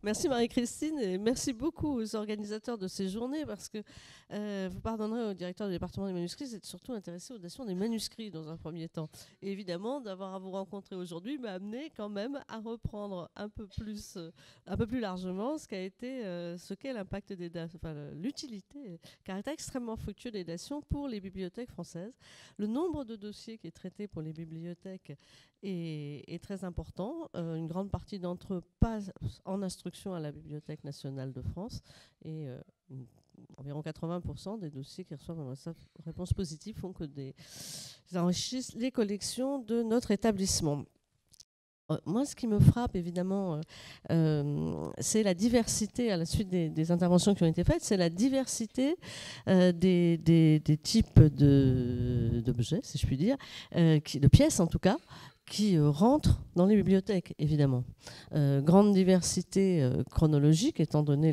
Merci Marie-Christine et merci beaucoup aux organisateurs de ces journées parce que vous pardonnerez au directeur du département des manuscrits, c'est surtout intéressé aux dations des manuscrits dans un premier temps. Et évidemment, d'avoir à vous rencontrer aujourd'hui m'a amené quand même à reprendre un peu plus largement ce qu'a été ce qu'est l'impact des dations, enfin l'utilité, le caractère extrêmement fructueux des dations pour les bibliothèques françaises. Le nombre de dossiers qui est traité pour les bibliothèques est très important. Une grande partie d'entre eux passent en instruction à la Bibliothèque nationale de France et environ 80% des dossiers qui reçoivent une réponse positive font que ils enrichissent les collections de notre établissement. Moi, ce qui me frappe, évidemment, c'est la diversité, à la suite des interventions qui ont été faites, c'est la diversité des types d'objets, si je puis dire, de pièces en tout cas, qui rentrent dans les bibliothèques, évidemment. Grande diversité chronologique, étant donné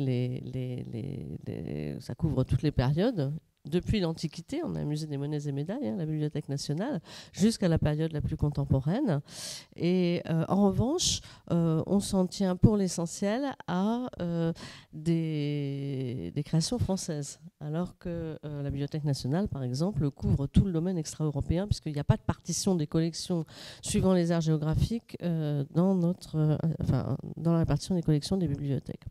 ça couvre toutes les périodes. Depuis l'Antiquité, on a un musée des monnaies et médailles, la Bibliothèque nationale, jusqu'à la période la plus contemporaine. Et en revanche, on s'en tient pour l'essentiel à des créations françaises, alors que la Bibliothèque nationale, par exemple, couvre tout le domaine extra-européen, puisqu'il n'y a pas de partition des collections suivant les aires géographiques dans la répartition des collections des bibliothèques.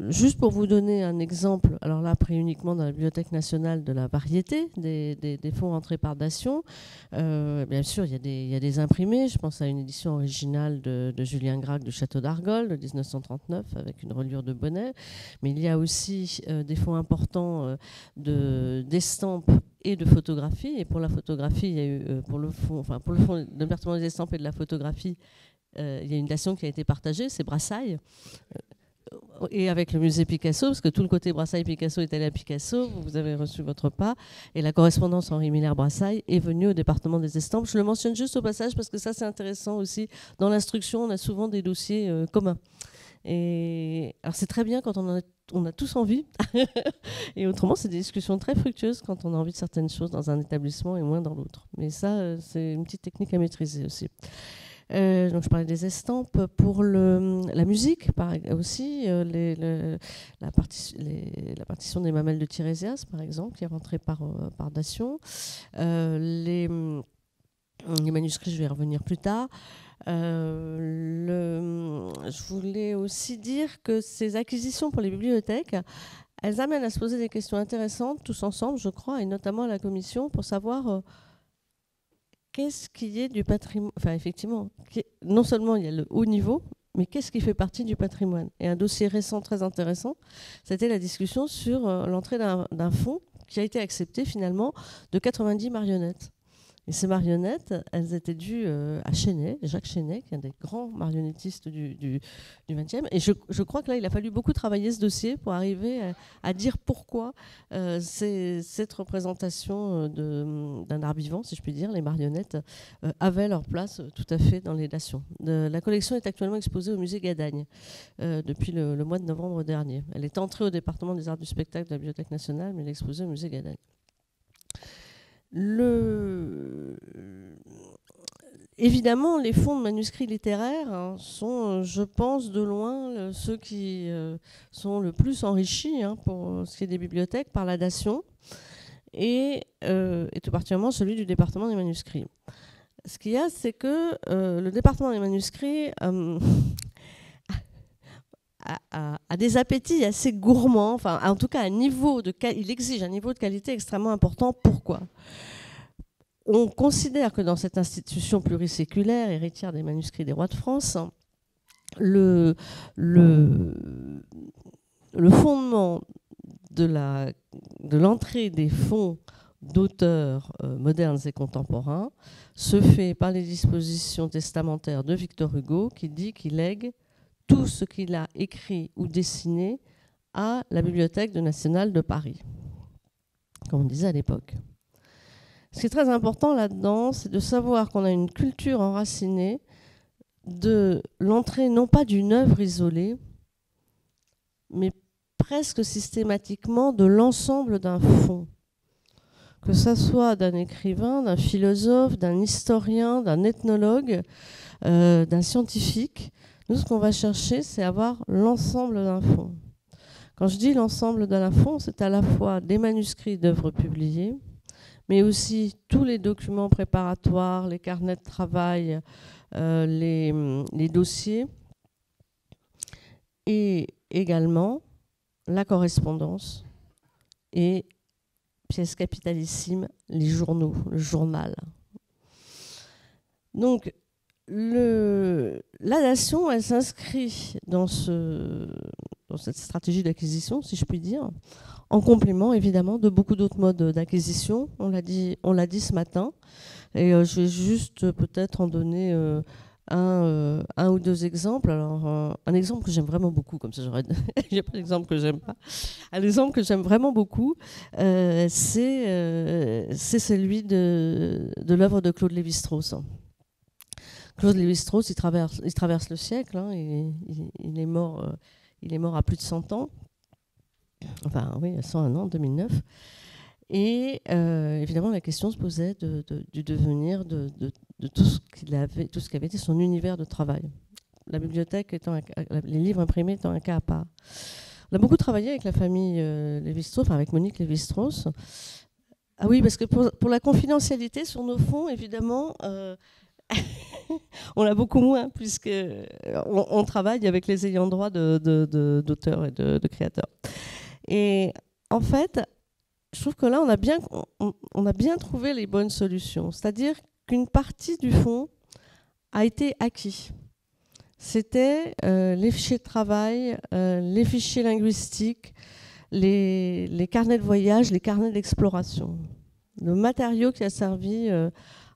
Juste pour vous donner un exemple, alors là, pris uniquement dans la Bibliothèque nationale, de la variété des fonds rentrés par dation. Bien sûr, il y a des imprimés. Je pense à une édition originale de Julien Gracq du Château d'Argol de 1939 avec une reliure de bonnet. Mais il y a aussi des fonds importants d'estampes et de photographie. Et pour la photographie, il y a eu pour le fonds de département des estampes et de la photographie, il y a une dation qui a été partagée, c'est Brassailles. Et avec le musée Picasso, parce que tout le côté Brassailles-Picasso est allé à Picasso, vous avez reçu votre part. Et la correspondance Henri Miller-Brassailles est venue au département des estampes. Je le mentionne juste au passage parce que ça, c'est intéressant aussi. Dans l'instruction, on a souvent des dossiers communs. Et alors, c'est très bien quand on a tous envie. Et autrement, c'est des discussions très fructueuses quand on a envie de certaines choses dans un établissement et moins dans l'autre. Mais ça, c'est une petite technique à maîtriser aussi. Donc je parlais des estampes. Pour la musique aussi, la partition des Mamelles de Tirésias, par exemple, qui est rentrée par dation. Les manuscrits, je vais y revenir plus tard. Je voulais aussi dire que ces acquisitions pour les bibliothèques, elles amènent à se poser des questions intéressantes tous ensemble, je crois, et notamment à la commission, pour savoir qu'est-ce qui est du patrimoine. Enfin, effectivement, non seulement il y a le haut niveau, mais qu'est-ce qui fait partie du patrimoine? Et un dossier récent très intéressant, c'était la discussion sur l'entrée d'un fonds qui a été accepté finalement de 90 marionnettes. Et ces marionnettes, elles étaient dues à Chenet, Jacques Chenet, qui est un des grands marionnettistes du XXe. Et je crois que là, il a fallu beaucoup travailler ce dossier pour arriver à dire pourquoi cette représentation d'un art vivant, si je puis dire, les marionnettes, avaient leur place tout à fait dans les dations. La collection est actuellement exposée au musée Gadagne depuis le mois de novembre dernier. Elle est entrée au département des arts du spectacle de la Bibliothèque nationale, mais elle est exposée au musée Gadagne. Évidemment, les fonds de manuscrits littéraires sont, je pense, de loin ceux qui sont le plus enrichis pour ce qui est des bibliothèques par la dation et tout particulièrement celui du département des manuscrits. Ce qu'il y a, c'est que le département des manuscrits a des appétits assez gourmands, enfin, en tout cas, il exige un niveau de qualité extrêmement important. Pourquoi ? On considère que dans cette institution pluriséculaire, héritière des manuscrits des rois de France, le fondement de l'entrée des fonds d'auteurs modernes et contemporains se fait par les dispositions testamentaires de Victor Hugo, qui dit qu'il lègue tout ce qu'il a écrit ou dessiné à la Bibliothèque nationale de Paris, comme on disait à l'époque. Ce qui est très important là-dedans, c'est de savoir qu'on a une culture enracinée de l'entrée non pas d'une œuvre isolée, mais presque systématiquement de l'ensemble d'un fonds. Que ça soit d'un écrivain, d'un philosophe, d'un historien, d'un ethnologue, d'un scientifique. Nous, ce qu'on va chercher, c'est avoir l'ensemble d'un fonds. Quand je dis l'ensemble d'un fonds, c'est à la fois des manuscrits d'œuvres publiées, mais aussi tous les documents préparatoires, les carnets de travail, les dossiers, et également la correspondance et, pièce capitalissime, les journaux, le journal. Donc, la nation, elle s'inscrit dans cette stratégie d'acquisition, si je puis dire, en complément, évidemment, de beaucoup d'autres modes d'acquisition. On l'a dit ce matin. Et je vais juste peut-être en donner un ou deux exemples. Alors, un exemple que j'aime vraiment beaucoup, comme ça, il n'y a pas d'exemple que j'aime pas. Un exemple que j'aime vraiment beaucoup, c'est celui de l'œuvre de Claude Lévi-Strauss. Claude Lévi-Strauss, il traverse le siècle. Hein, il est mort à plus de 100 ans. Enfin, oui, à 101 ans, 2009. Et évidemment, la question se posait du devenir de tout ce qui avait été son univers de travail. La bibliothèque les livres imprimés étant un cas à part. On a beaucoup travaillé avec la famille Lévi-Strauss, avec Monique Lévi-Strauss. Ah oui, parce que pour la confidentialité sur nos fonds, évidemment, on a beaucoup moins, puisqu'on travaille avec les ayants droit d'auteurs et de créateurs. Et en fait, je trouve que là, on a bien trouvé les bonnes solutions. C'est-à-dire qu'une partie du fonds a été acquis. C'était les fichiers de travail, les fichiers linguistiques, les carnets de voyage, les carnets d'exploration. Le matériau qui a servi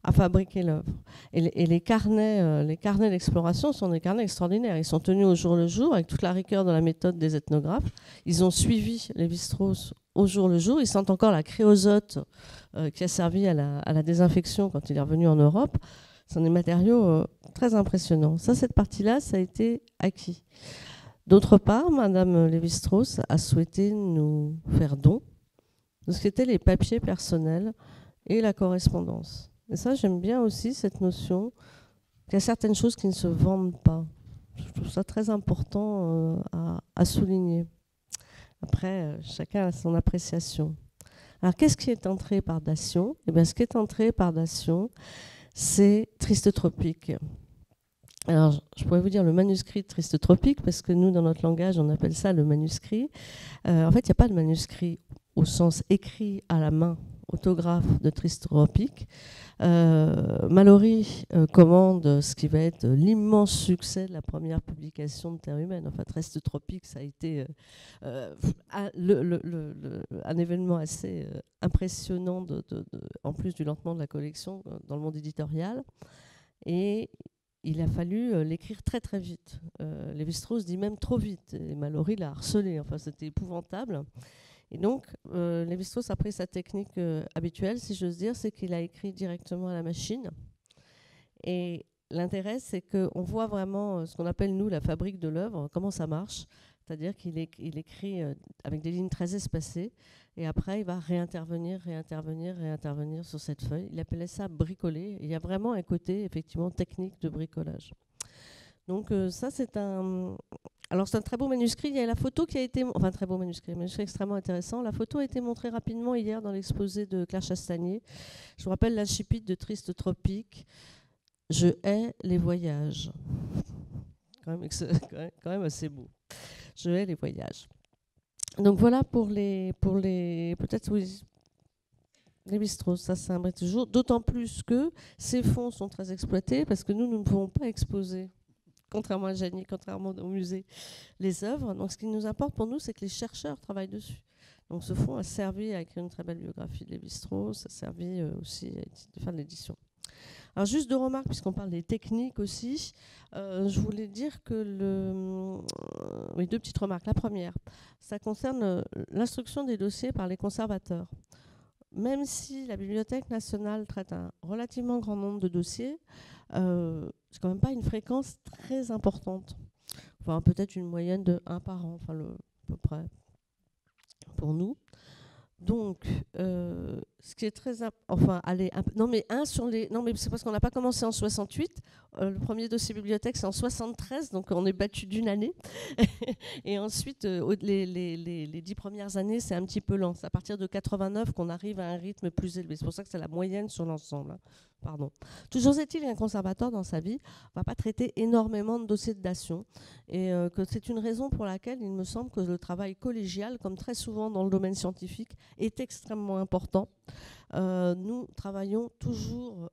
à fabriquer l'œuvre. Et les carnets d'exploration sont des carnets extraordinaires. Ils sont tenus au jour le jour, avec toute la rigueur de la méthode des ethnographes. Ils ont suivi Lévi-Strauss au jour le jour. Ils sentent encore la créosote qui a servi à la désinfection quand il est revenu en Europe. Ce sont des matériaux très impressionnants. Cette partie-là, ça a été acquis. D'autre part, Madame Lévi-Strauss a souhaité nous faire don de ce qu'étaient les papiers personnels et la correspondance. Et ça, j'aime bien aussi cette notion qu'il y a certaines choses qui ne se vendent pas. Je trouve ça très important à souligner. Après, chacun a son appréciation. Alors, qu'est-ce qui est entré par Dacion ? Eh bien, ce qui est entré par Dacion, c'est Triste Tropique. Alors, je pourrais vous dire le manuscrit de Triste Tropique, parce que nous, dans notre langage, on appelle ça le manuscrit. En fait, il n'y a pas de manuscrit au sens écrit à la main, autographe de Triste Tropique. Mallory commande ce qui va être l'immense succès de la première publication de Terre humaine. Enfin, Triste Tropique, ça a été un événement assez impressionnant, en plus du lancement de la collection dans le monde éditorial. Et il a fallu l'écrire très très vite. Lévi-Strauss dit même trop vite. Et Mallory l'a harcelé. Enfin, c'était épouvantable. Et donc, Lévi-Strauss a pris sa technique habituelle, si j'ose dire, c'est qu'il a écrit directement à la machine. Et l'intérêt, c'est qu'on voit vraiment ce qu'on appelle, nous, la fabrique de l'œuvre, comment ça marche. C'est-à-dire qu'il écrit avec des lignes très espacées, et après, il va réintervenir sur cette feuille. Il appelait ça bricoler. Et il y a vraiment un côté, effectivement, technique de bricolage. Donc ça, c'est un... Alors c'est un très beau manuscrit. Il y a la photo qui a été... Enfin, très beau manuscrit, un manuscrit extrêmement intéressant. La photo a été montrée rapidement hier dans l'exposé de Claire Chastanier. Je vous rappelle l'incipit de Triste Tropique. Je hais les voyages. Quand même assez beau. Je hais les voyages. Donc voilà pour les peut-être oui, Lévi-Strauss, ça c'est un vrai toujours. D'autant plus que ces fonds sont très exploités parce que nous ne pouvons pas exposer, contrairement à Janie, contrairement au musée, les œuvres. Donc ce qui nous importe pour nous, c'est que les chercheurs travaillent dessus. Donc ce fonds a servi à écrire une très belle biographie de Lévi-Strauss, a servi aussi à faire de l'édition. Alors juste deux remarques, puisqu'on parle des techniques aussi. Je voulais dire que oui, deux petites remarques. La première, ça concerne l'instruction des dossiers par les conservateurs. Même si la Bibliothèque nationale traite un relativement grand nombre de dossiers, c'est quand même pas une fréquence très importante. Enfin, peut-être une moyenne de 1 par an, enfin à peu près, pour nous. Donc, ce qui est très enfin, allez, non mais non mais c'est parce qu'on n'a pas commencé en 68. Le premier dossier bibliothèque c'est en 73, donc on est battu d'une année. Et ensuite, les 10 premières années, c'est un petit peu lent. C'est à partir de 89 qu'on arrive à un rythme plus élevé. C'est pour ça que c'est la moyenne sur l'ensemble, hein. Pardon. Toujours est-il qu'un conservateur dans sa vie ne va pas traiter énormément de dossiers de dation, et que c'est une raison pour laquelle il me semble que le travail collégial, comme très souvent dans le domaine scientifique, est extrêmement important. Nous travaillons toujours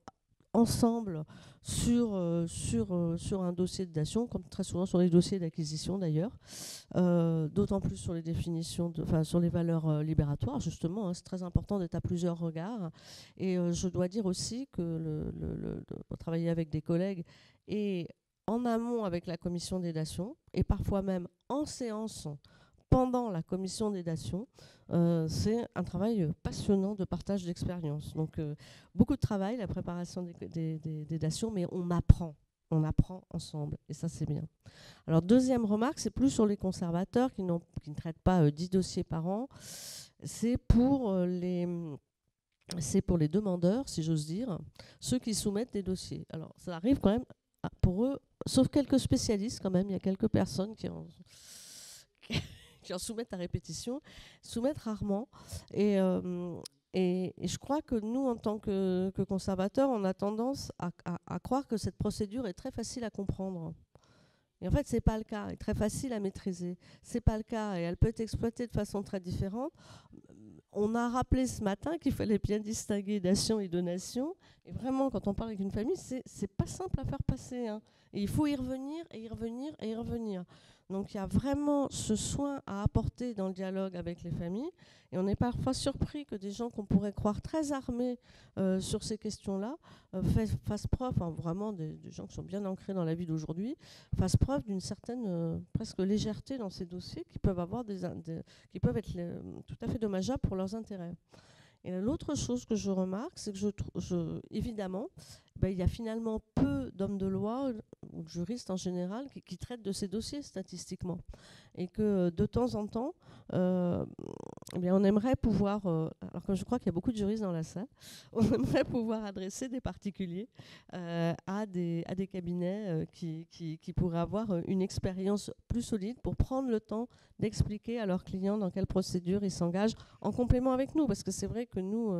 ensemble sur un dossier de dation, comme très souvent sur les dossiers d'acquisition d'ailleurs, d'autant plus sur les définitions, sur les valeurs libératoires justement, hein, c'est très important d'être à plusieurs regards. Et je dois dire aussi que travailler avec des collègues et en amont avec la commission des dations, et parfois même en séance pendant la commission des dations, c'est un travail passionnant de partage d'expérience. Donc beaucoup de travail, la préparation des dations, mais on apprend ensemble, et ça c'est bien. Alors deuxième remarque, c'est plus sur les conservateurs qui ne traitent pas 10 dossiers par an, c'est pour les demandeurs, si j'ose dire, ceux qui soumettent des dossiers. Alors ça arrive quand même pour eux, sauf quelques spécialistes quand même, il y a quelques personnes qui en soumettent à répétition, soumettent rarement. Et je crois que nous, en tant que conservateurs, on a tendance à croire que cette procédure est très facile à comprendre. Et en fait, ce n'est pas le cas, elle est très facile à maîtriser. Ce n'est pas le cas, et elle peut être exploitée de façon très différente. On a rappelé ce matin qu'il fallait bien distinguer dation et donation. Et vraiment, quand on parle avec une famille, c'est pas simple à faire passer, hein. Et il faut y revenir, et y revenir, et y revenir. Donc il y a vraiment ce soin à apporter dans le dialogue avec les familles. Et on est parfois surpris que des gens qu'on pourrait croire très armés sur ces questions-là fassent preuve, enfin, vraiment des gens qui sont bien ancrés dans la vie d'aujourd'hui, fassent preuve d'une certaine presque légèreté dans ces dossiers qui peuvent avoir qui peuvent être tout à fait dommageables pour leurs intérêts. Et l'autre chose que je remarque, c'est que évidemment, il y a finalement peu d'hommes de loi ou de juristes en général qui traitent de ces dossiers statistiquement. Et que de temps en temps, on aimerait pouvoir, alors que je crois qu'il y a beaucoup de juristes dans la salle, on aimerait pouvoir adresser des particuliers à des cabinets qui pourraient avoir une expérience plus solide pour prendre le temps d'expliquer à leurs clients dans quelle procédure ils s'engagent en complément avec nous. Parce que c'est vrai que nous,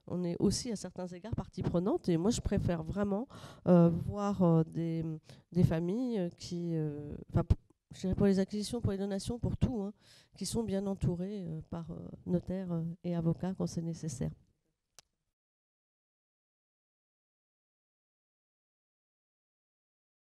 on est aussi à certains égards partie prenante, et moi je préfère vraiment voir des familles qui, je dirais pour les acquisitions, pour les donations, pour tout, hein, qui sont bien entourées par notaires et avocats quand c'est nécessaire.